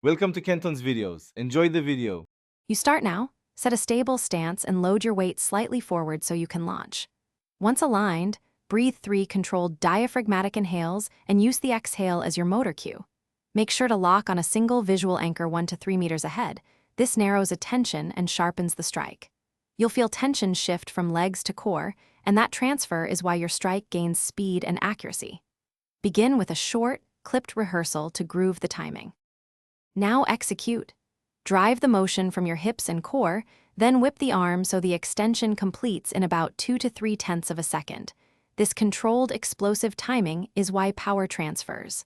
Welcome to Kenton's videos. Enjoy the video. You start now, set a stable stance and load your weight slightly forward so you can launch. Once aligned, breathe 3 controlled diaphragmatic inhales and use the exhale as your motor cue. Make sure to lock on a single visual anchor 1 to 3 meters ahead. This narrows attention and sharpens the strike. You'll feel tension shift from legs to core, and that transfer is why your strike gains speed and accuracy. Begin with a short, clipped rehearsal to groove the timing. Now execute. Drive the motion from your hips and core, then whip the arm so the extension completes in about 2 to 3 tenths of a second. This controlled, explosive timing is why power transfers.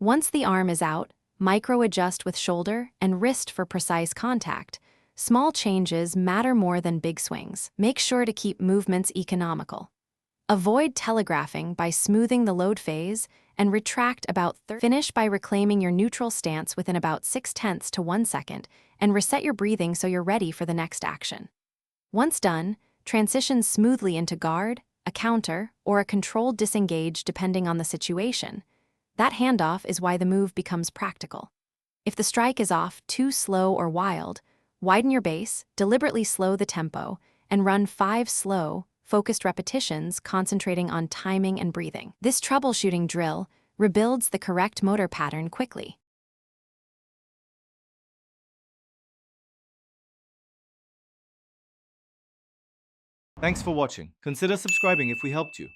Once the arm is out, micro-adjust with shoulder and wrist for precise contact. Small changes matter more than big swings. Make sure to keep movements economical. Avoid telegraphing by smoothing the load phase and retract about 30. Finish by reclaiming your neutral stance within about 0.6 to 1 second and reset your breathing so you're ready for the next action. Once done, transition smoothly into guard, a counter, or a controlled disengage depending on the situation. That handoff is why the move becomes practical. If the strike is off too slow or wild, widen your base, deliberately slow the tempo, and run 5 slow, focused repetitions concentrating on timing and breathing. This troubleshooting drill rebuilds the correct motor pattern quickly. Thanks for watching. Consider subscribing if we helped you.